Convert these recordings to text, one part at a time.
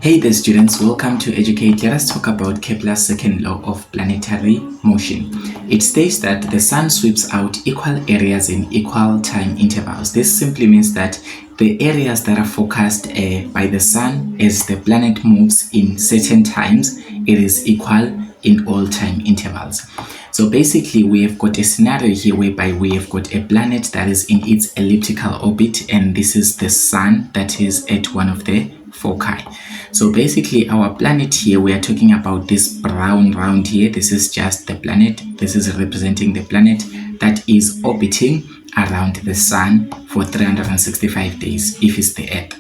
Hey there students, welcome to Educate. Let us talk about Kepler's second law of planetary motion. It states that the sun sweeps out equal areas in equal time intervals. This simply means that the areas that are focused by the sun as the planet moves in certain times, it is equal in all time intervals. So basically we have got a scenario here whereby we have got a planet that is in its elliptical orbit, and this is the sun that is at one of the foci. So basically our planet here, we are talking about this brown round here. This is just the planet. This is representing the planet that is orbiting around the sun for 365 days if it's the Earth.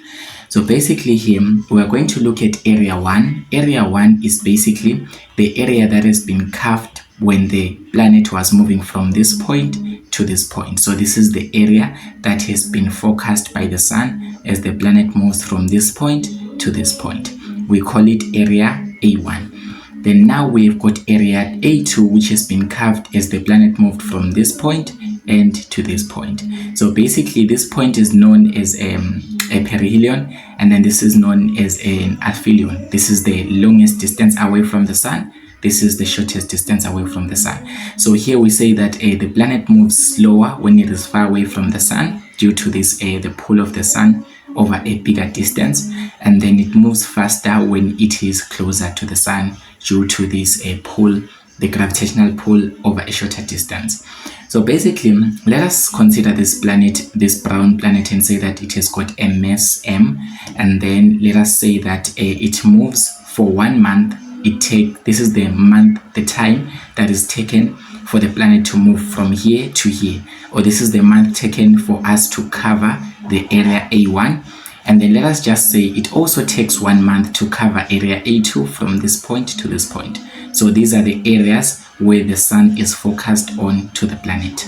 So basically here we are going to look at area 1. Area 1 is basically the area that has been carved when the planet was moving from this point to this point. So this is the area that has been focused by the sun as the planet moves from this point to this point. We call it area A1. Then now we've got area A2, which has been carved as the planet moved from this point and to this point. So basically this point is known as a perihelion, and then this is known as an aphelion. This is the longest distance away from the sun. This is the shortest distance away from the sun. So here we say that the planet moves slower when it is far away from the sun due to this the pull of the sun over a bigger distance, and then it moves faster when it is closer to the sun due to this pull, the gravitational pull over a shorter distance. So basically, let us consider this planet, this brown planet, and say that it has got a mass m, and then let us say that it moves for 1 month. This is the month, the time that is taken for the planet to move from here to here, or this is the month taken for us to cover the area A1, and then let us just say it also takes 1 month to cover area A2 from this point to this point. So these are the areas where the sun is focused on to the planet.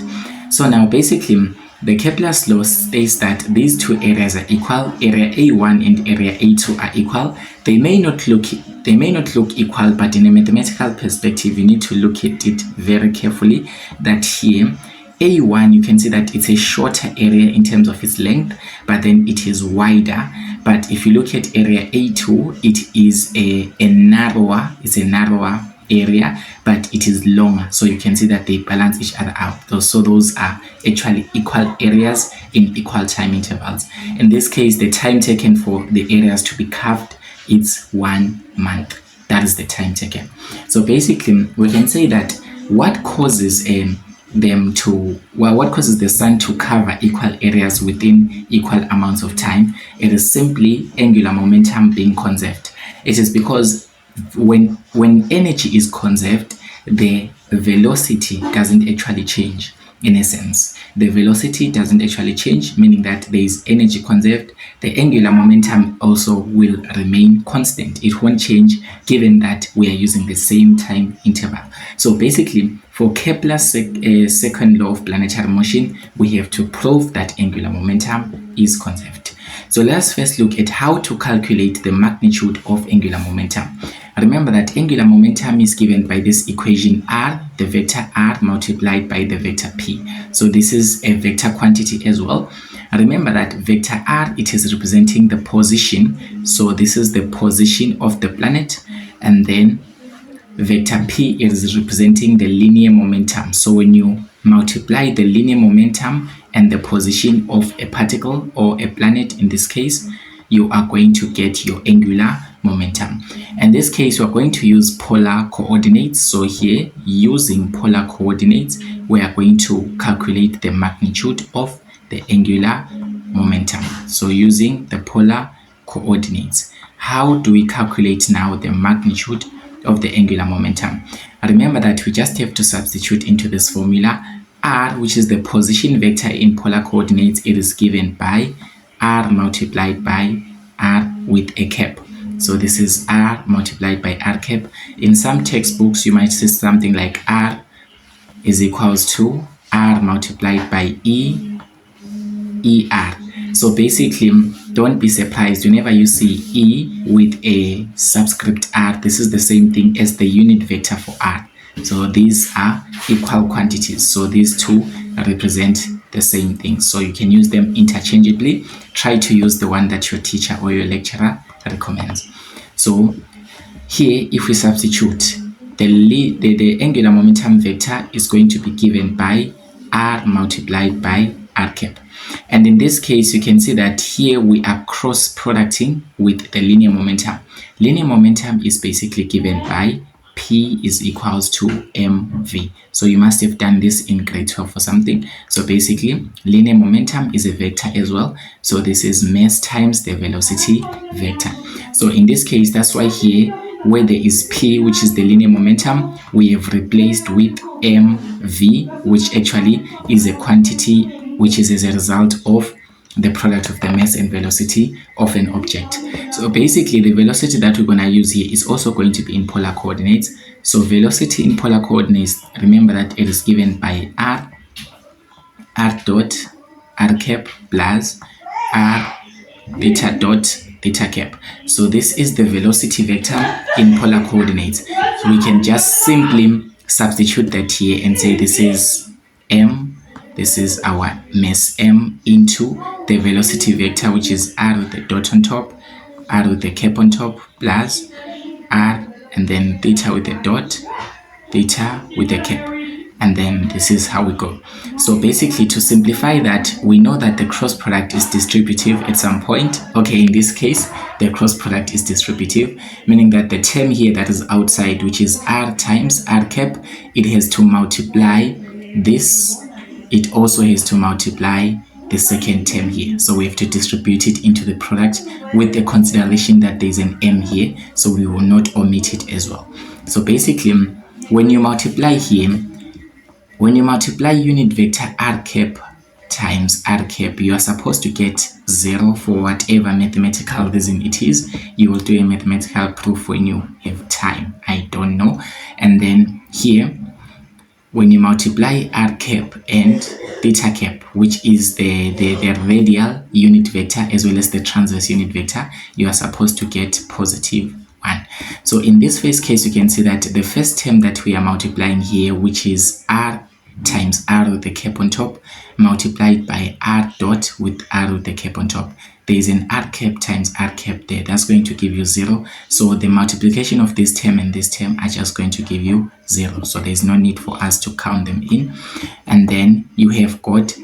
So now basically the Kepler's law states that these two areas are equal. Area A1 and area A2 are equal. They may not look equal, but in a mathematical perspective you need to look at it very carefully, that here A1, you can see that it's a shorter area in terms of its length, but then it is wider. But if you look at area A2, it is a narrower area, but it is longer. So you can see that they balance each other out. So those are actually equal areas in equal time intervals. In this case, the time taken for the areas to be carved is 1 month. That is the time taken. So basically, we can say that what causes what causes the sun to cover equal areas within equal amounts of time? It is simply angular momentum being conserved. It is because when energy is conserved, the velocity doesn't actually change. In essence, the velocity doesn't actually change, meaning that there is energy conserved. The angular momentum also will remain constant. It won't change given that we are using the same time interval. So basically, for Kepler's second law of planetary motion, we have to prove that angular momentum is conserved. So let's first look at how to calculate the magnitude of angular momentum. Remember that angular momentum is given by this equation r, the vector r multiplied by the vector p. So this is a vector quantity as well. Remember that vector r, it is representing the position. So this is the position of the planet, and then vector p is representing the linear momentum. So when you multiply the linear momentum and the position of a particle or a planet in this case, you are going to get your angular momentum. In this case, we're going to use polar coordinates. So here, using polar coordinates, we are going to calculate the magnitude of the angular momentum. So using the polar coordinates, how do we calculate now the magnitude of the angular momentum? Remember that we just have to substitute into this formula. R, which is the position vector in polar coordinates, it is given by r multiplied by r with a cap. So this is r multiplied by r cap. In some textbooks, you might see something like r is equals to r multiplied by er. So basically, don't be surprised whenever you see e with a subscript r. This is the same thing as the unit vector for r. So these are equal quantities. So these two represent the same thing. So you can use them interchangeably. Try to use the one that your teacher or your lecturer recommends. So here, if we substitute, the angular momentum vector is going to be given by r multiplied by r cap. And in this case, you can see that here we are cross-producting with the linear momentum. Linear momentum is basically given by P is equals to mv. So you must have done this in grade 12 or something. So basically, linear momentum is a vector as well. So this is mass times the velocity vector. So in this case, that's why here, where there is P, which is the linear momentum, we have replaced with mv, which actually is a quantity which is as a result of the product of the mass and velocity of an object. So basically, the velocity that we're going to use here is also going to be in polar coordinates. So velocity in polar coordinates, remember that it is given by r dot r cap plus r theta dot theta cap. So this is the velocity vector in polar coordinates. So we can just simply substitute that here and say this is m, this is our mass m, into the velocity vector, which is r with the dot on top, r with the cap on top, plus r and then theta with the dot, theta with the cap. And then this is how we go. So basically, to simplify that, we know that the cross product is distributive at some point. Okay, in this case, the cross product is distributive, meaning that the term here that is outside, which is r times r cap, it has to multiply this. It also has to multiply the second term here. So we have to distribute it into the product with the consideration that there's an m here, so we will not omit it as well. So basically, when you multiply here, when you multiply unit vector r cap times r cap, you are supposed to get 0 for whatever mathematical reason it is. You will do a mathematical proof when you have time. I don't know. And then here, when you multiply r cap and theta cap, which is the radial unit vector as well as the transverse unit vector, you are supposed to get positive 1. So in this first case, you can see that the first term that we are multiplying here, which is r times r with the cap on top, multiplied by r dot with r with the cap on top, there is an r cap times r cap there. That's going to give you 0. So the multiplication of this term and this term are just going to give you 0. So there's no need for us to count them in. And then you have got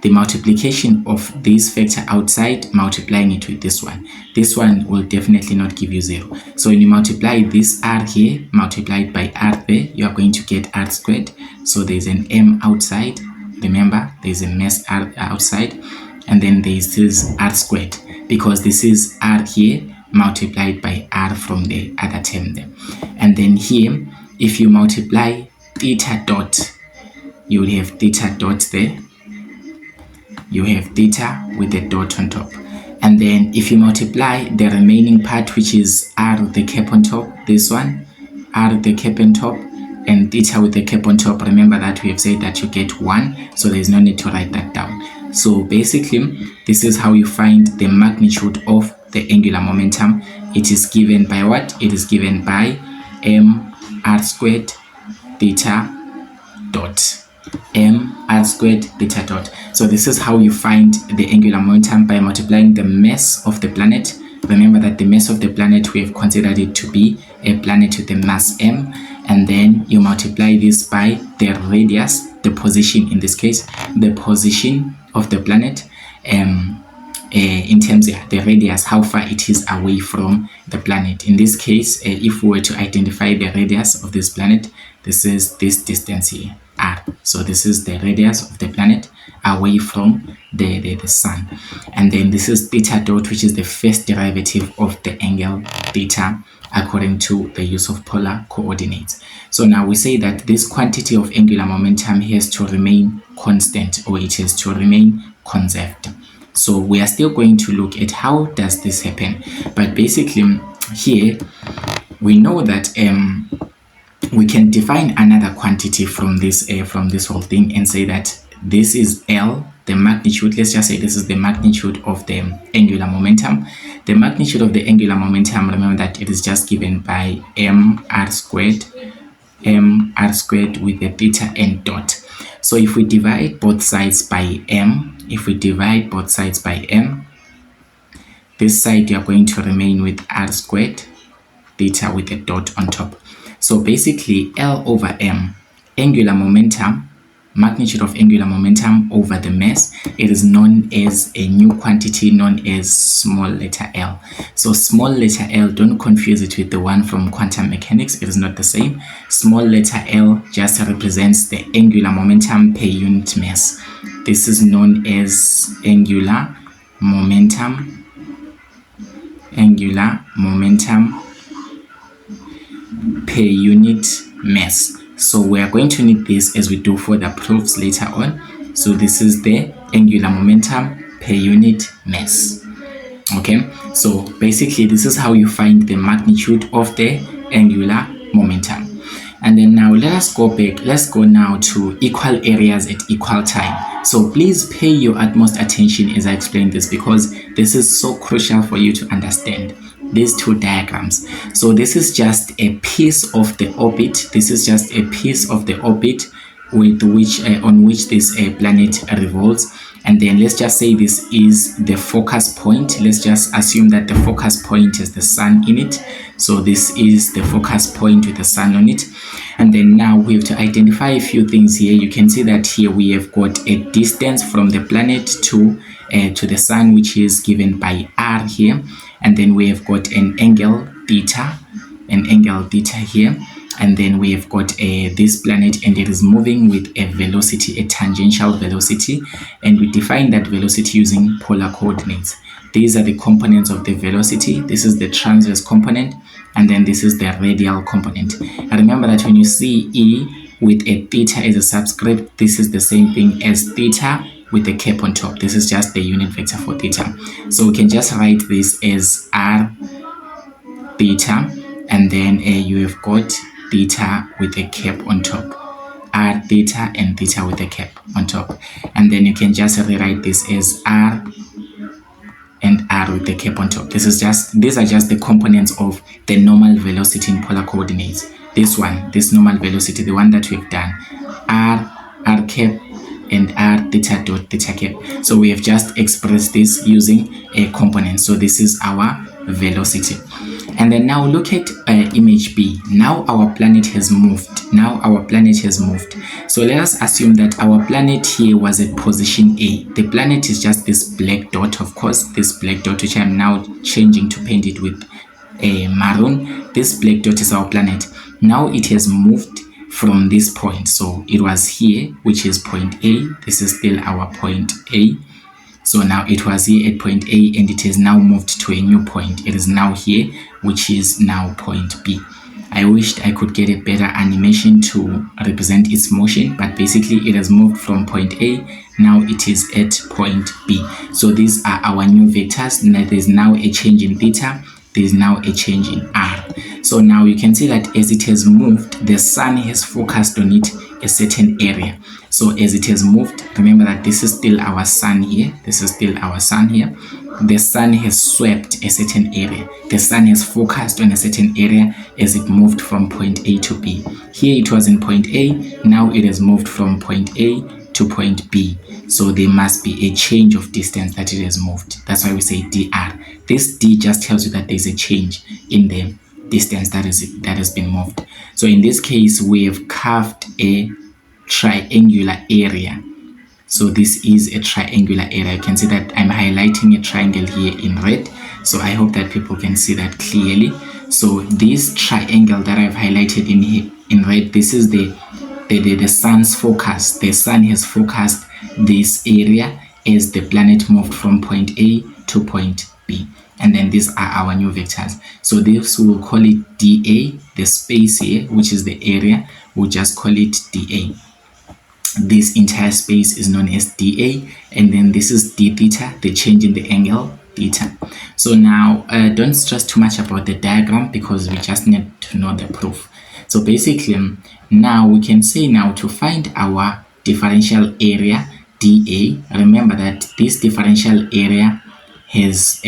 the multiplication of this factor outside, multiplying it with this one. This one will definitely not give you 0. So when you multiply this r here, multiplied by r there, you are going to get r squared. So there's an m outside. Remember, there's a mass r outside. And then there's this r squared, because this is r here multiplied by r from the other term there. And then here, if you multiply theta dot, you will have theta dot there. You have theta with the dot on top. And then if you multiply the remaining part, which is r with the cap on top, this one, r with the cap on top, and theta with the cap on top, remember that we have said that you get 1, so there's no need to write that down. So basically, this is how you find the magnitude of the angular momentum. It is given by what? It is given by m r squared theta dot. M r squared theta dot. So this is how you find the angular momentum, by multiplying the mass of the planet. Remember that the mass of the planet, we have considered it to be a planet with a mass m, and then you multiply this by the radius, the position, in this case, the position of the planet, in terms of the radius, how far it is away from the planet. In this case, if we were to identify the radius of this planet, this is this distance here, r. So this is the radius of the planet away from the sun. And then this is theta dot, which is the first derivative of the angle theta according to the use of polar coordinates. So now we say that this quantity of angular momentum has to remain constant, or it has to remain conserved. So we are still going to look at how does this happen. But basically here we know that we can define another quantity from this whole thing and say that this is L, the magnitude. Let's just say this is the magnitude of the angular momentum. The magnitude of the angular momentum, remember that it is just given by m r squared with the theta and dot. So if we divide both sides by m, this side you are going to remain with r squared theta with a dot on top. So basically L over M, angular momentum, magnitude of angular momentum over the mass, it is known as a new quantity known as small letter L. So small letter L, don't confuse it with the one from quantum mechanics, it is not the same. Small letter L just represents the angular momentum per unit mass. This is known as angular momentum per unit mass. So we are going to need this as we do further proofs later on. So this is the angular momentum per unit mass. Okay, so basically this is how you find the magnitude of the angular momentum. And then now let us go back. Let's go now to equal areas at equal time. So please pay your utmost attention as I explain this, because this is so crucial for you to understand these two diagrams. So this is just a piece of the orbit. This is just a piece of the orbit with which on which this planet revolves. And then let's just say this is the focus point. Let's just assume that the focus point is the sun in it. So this is the focus point with the sun on it. And then now we have to identify a few things here. You can see that here we have got a distance from the planet to the sun, which is given by r here. And then we have got an angle theta here. And then we have got this planet, and it is moving with a velocity, a tangential velocity, and we define that velocity using polar coordinates. These are the components of the velocity. This is the transverse component, and then this is the radial component. And remember that when you see E with a theta as a subscript, this is the same thing as theta with a cap on top. This is just the unit vector for theta. So we can just write this as r theta, and then you have got theta with a cap on top, r theta and theta with a cap on top. And then you can just rewrite this as r and r with the cap on top. These are just the components of the normal velocity in polar coordinates. This normal velocity, the one that we've done, r cap and r theta dot theta cap. So we have just expressed this using a component. So this is our velocity. And then now look at image B. Now our planet has moved. So let us assume that our planet here was at position A. The planet is just this black dot, of course, this black dot, which I'm now changing to paint it with a maroon. This black dot is our planet. Now it has moved from this point. So it was here, which is point A. This is still our point A. So now it was here at point A, and it has now moved to a new point. It is now here, which is now point B. I wished I could get a better animation to represent its motion, but basically it has moved from point A. Now it is at point B. So these are our new vectors. Now there's now a change in theta. There's now a change in r. So now you can see that as it has moved, the sun has focused on it a certain area. So as it has moved, remember that this is still our sun here. The sun has swept a certain area. The sun has focused on a certain area as it moved from point A to B. Here it was in point A. Now it has moved from point A to point B. So there must be a change of distance that it has moved. That's why we say dr. This d just tells you that there's a change in the distance that has been moved. So in this case, we have carved a triangular area. So this is a triangular area. You can see that I'm highlighting a triangle here in red. So I hope that people can see that clearly. So this triangle that I've highlighted in red, this is the sun's focus. The sun has focused this area as the planet moved from point A to point B. And then these are our new vectors. So this we'll call it dA, the space here, which is the area, we'll just call it dA. This entire space is known as dA, and then this is d theta, the change in the angle theta. So now don't stress too much about the diagram, because we just need to know the proof. So basically now we can say now to find our differential area dA, remember that this differential area has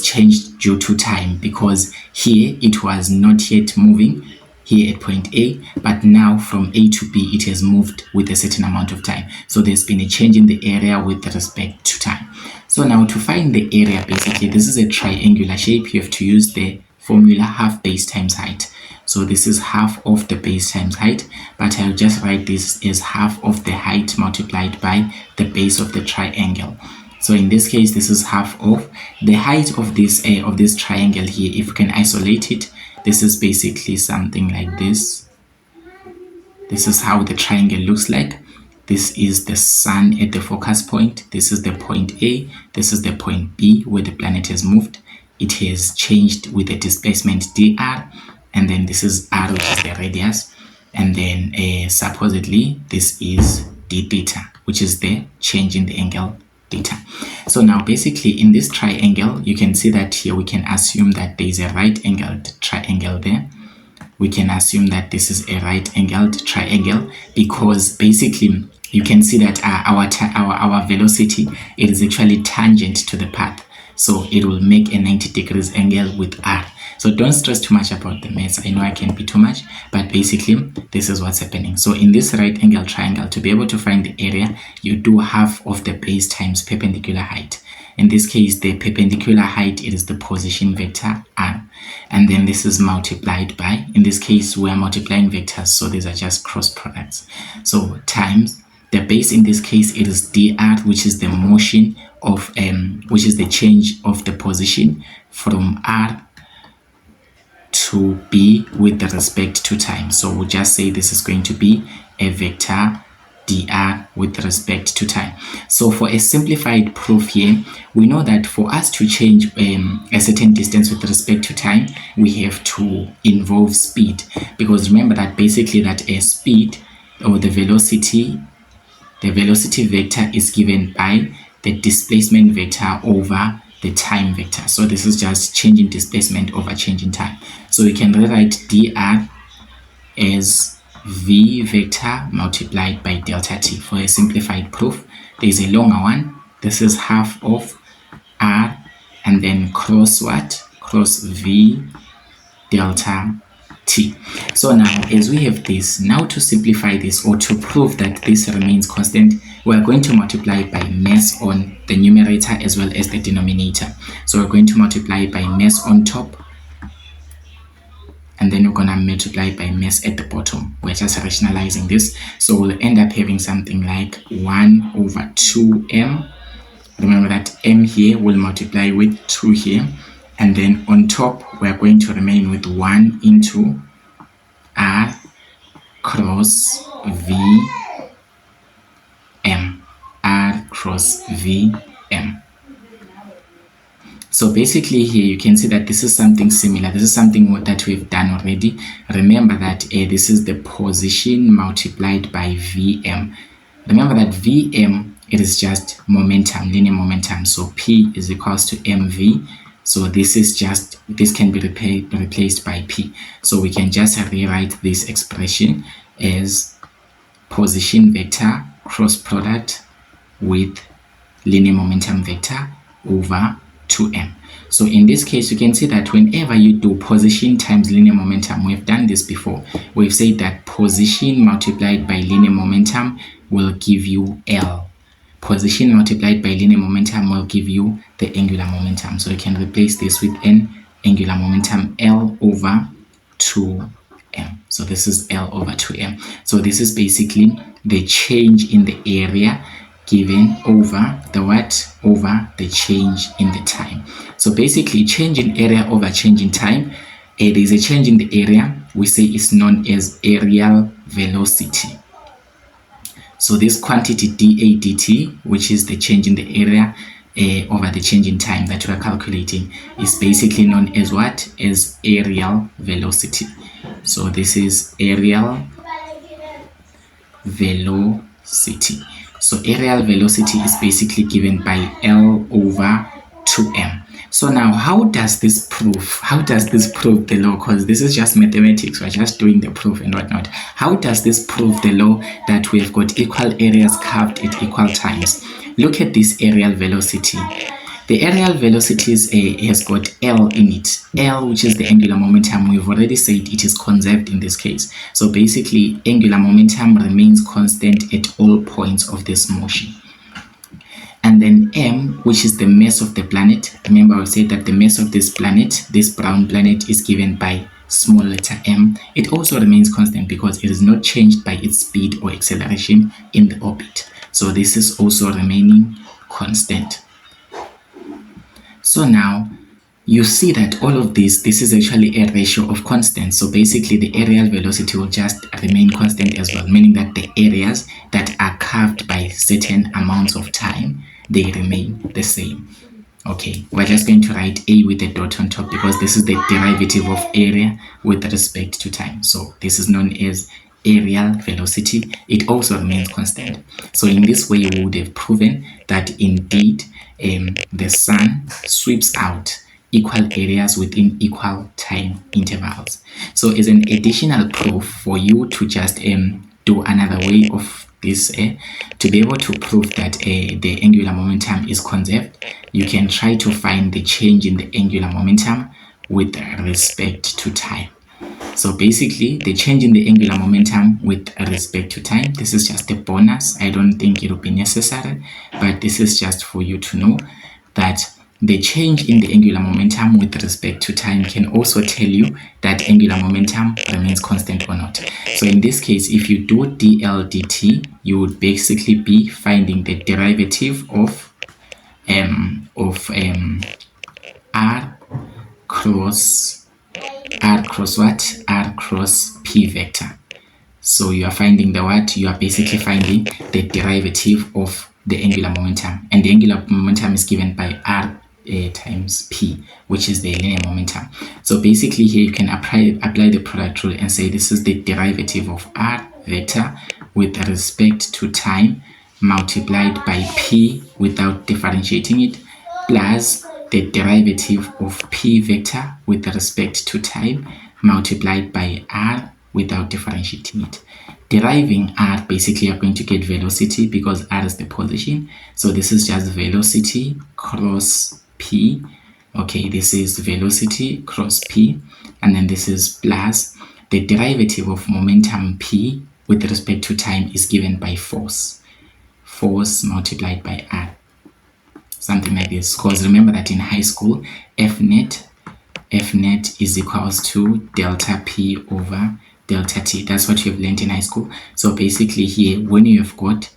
changed due to time, because here it was not yet moving here at point A, but now from A to B it has moved with a certain amount of time. So there's been a change in the area with respect to time. So now to find the area, basically this is a triangular shape. You have to use the formula, half base times height. So this is half of the base times height, but I'll just write this as half of the height multiplied by the base of the triangle. So in this case, this is half of the height of this triangle here. If you can isolate it, this is basically something like this. This is how the triangle looks like. This is the sun at the focus point. This is the point A. This is the point B where the planet has moved. It has changed with the displacement dr, and then this is r, which is the radius, and then supposedly this is d theta, which is the change in the angle theta. So now basically in this triangle, you can see that here we can assume that there is a right angled triangle there. We can assume that this is a right angled triangle because basically you can see that our velocity, it is actually tangent to the path. So it will make a 90 degrees angle with r. So don't stress too much about the maths. I know I can be too much, but basically this is what's happening. So in this right angle triangle, to be able to find the area, you do half of the base times perpendicular height. In this case, the perpendicular height, it is the position vector r. And then this is multiplied by, in this case, we are multiplying vectors, so these are just cross products. So times the base, in this case, it is dr, which is the motion of, which is the change of the position from r to b with respect to time. So we'll just say this is going to be a vector dr with respect to time. So for a simplified proof here, we know that for us to change a certain distance with respect to time, we have to involve speed, because remember that basically that a speed or the velocity vector is given by the displacement vector over the time vector. So this is just changing displacement over changing time. So we can rewrite dr as v vector multiplied by delta t. For a simplified proof, there is a longer one. This is half of r and then cross what? Cross v delta t. So now as we have this, now to simplify this or to prove that this remains constant, we are going to multiply by mass on the numerator as well as the denominator. So we're going to multiply by mass on top, and then we're going to multiply by mass at the bottom. We're just rationalizing this. So we'll end up having something like 1 over 2m. Remember that m here will multiply with 2 here. And then on top, we're going to remain with 1 into r cross v m. R cross v m. So basically here you can see that this is something similar. This is something that we've done already. Remember that this is the position multiplied by Vm. Remember that Vm, it is just momentum, linear momentum. So P is equals to mv. So this is just, this can be replaced by P. So we can just rewrite this expression as position vector cross product with linear momentum vector over 2m. So in this case, you can see that whenever you do position times linear momentum, we've done this before. We've said that position multiplied by linear momentum will give you L. Position multiplied by linear momentum will give you the angular momentum. So you can replace this with an angular momentum L over 2m. So this is L over 2m. So this is basically the change in the area given over the what? Over the change in the time. So basically change in area over change in time. There is a change in the area. We say it's known as areal velocity. So this quantity dA dt, which is the change in the area over the change in time that we are calculating, is basically known as what? As areal velocity. So this is areal velocity. So areal velocity is basically given by L over 2m. So now how does this prove the law? Because this is just mathematics, we're just doing the proof and whatnot. How does this prove the law that we've got equal areas carved at equal times? Look at this areal velocity. The areal velocity has got L in it. L, which is the angular momentum, we've already said it is conserved in this case. So basically, angular momentum remains constant at all points of this motion. And And then m, which is the mass of the planet. Remember I said that the mass of this planet, this brown planet, is given by small letter m. It also remains constant because it is not changed by its speed or acceleration in the orbit. So this is also remaining constant. So now you see that all of this is actually a ratio of constants. So basically the areal velocity will just remain constant as well, meaning that the areas that are curved by certain amounts of time, they remain the same. Okay, we're just going to write a with a dot on top because this is the derivative of area with respect to time. So this is known as areal velocity. It also remains constant. So in this way, we would have proven that indeed the sun sweeps out equal areas within equal time intervals. So as an additional proof for you to just do another way of this, to be able to prove that the angular momentum is conserved, you can try to find the change in the angular momentum with respect to time. So basically the change in the angular momentum with respect to time, this is just a bonus. I don't think it will be necessary, but this is just for you to know that the change in the angular momentum with respect to time can also tell you that angular momentum remains constant or not. So in this case, if you do dl dt, you would basically be finding the derivative of r cross what? R cross p vector. So you are finding the what? You are basically finding the derivative of the angular momentum, and the angular momentum is given by r times p, which is the linear momentum. So basically here you can apply the product rule and say this is the derivative of r vector with respect to time multiplied by p without differentiating it, plus the derivative of p vector with respect to time multiplied by r without differentiating it. Deriving r, basically you're going to get velocity because r is the position. So this is just velocity cross p. Okay, this is velocity cross p, and then this is plus the derivative of momentum p with respect to time is given by force multiplied by r, something like this. Because remember that in high school, F net is equals to delta p over delta t. That's what you've learned in high school. So basically here, when you have got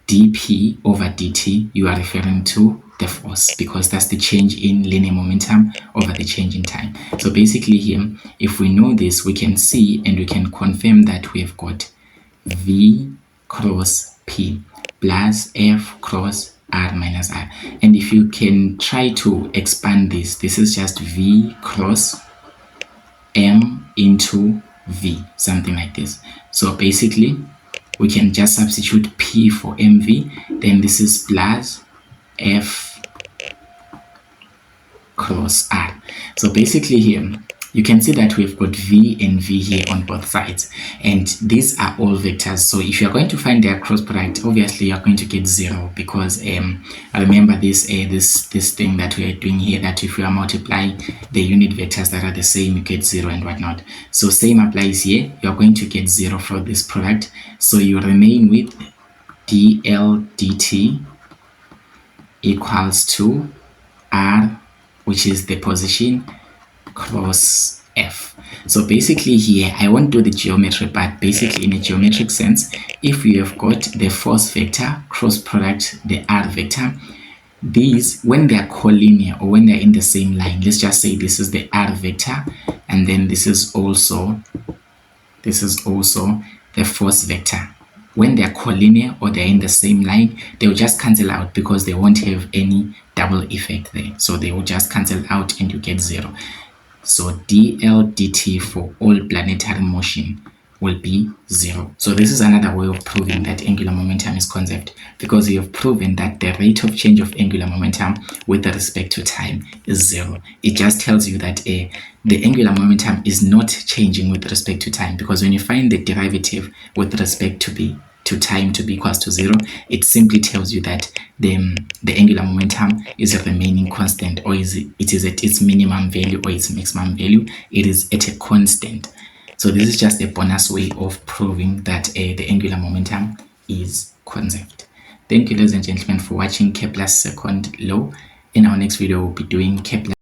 dp over dt, you are referring to the force because that's the change in linear momentum over the change in time. So basically here, if we know this, we can see and we can confirm that we have got v cross p plus f cross r minus r. And if you can try to expand this is just v cross m into v, something like this. So basically we can just substitute p for mv, then this is plus f cross r. So basically here you can see that we've got v and v here on both sides, and these are all vectors. So if you're going to find their cross product, obviously you're going to get 0 because remember this thing that we are doing here, that if you are multiplying the unit vectors that are the same, you get 0 and whatnot. So same applies here, you're going to get 0 for this product. So you remain with dl dt equals to r, which is the position, cross f. So basically here, I won't do the geometry, but basically in a geometric sense, if you have got the force vector cross product the r vector, these, when they are collinear or when they're in the same line, let's just say this is the r vector and then this is also the force vector. When they're collinear or they're in the same line, they'll just cancel out because they won't have any double effect there. So they will just cancel out and you get 0. So dl dt for all planetary motion will be 0. So this is another way of proving that angular momentum is conserved, because you have proven that the rate of change of angular momentum with respect to time is 0. It just tells you that the angular momentum is not changing with respect to time, because when you find the derivative with respect to time to be equals to 0, it simply tells you that the angular momentum is remaining constant, or it is at its minimum value or its maximum value. It is at a constant. So this is just a bonus way of proving that the angular momentum is conserved. Thank you, ladies and gentlemen, for watching Kepler's second law. In our next video, we'll be doing Kepler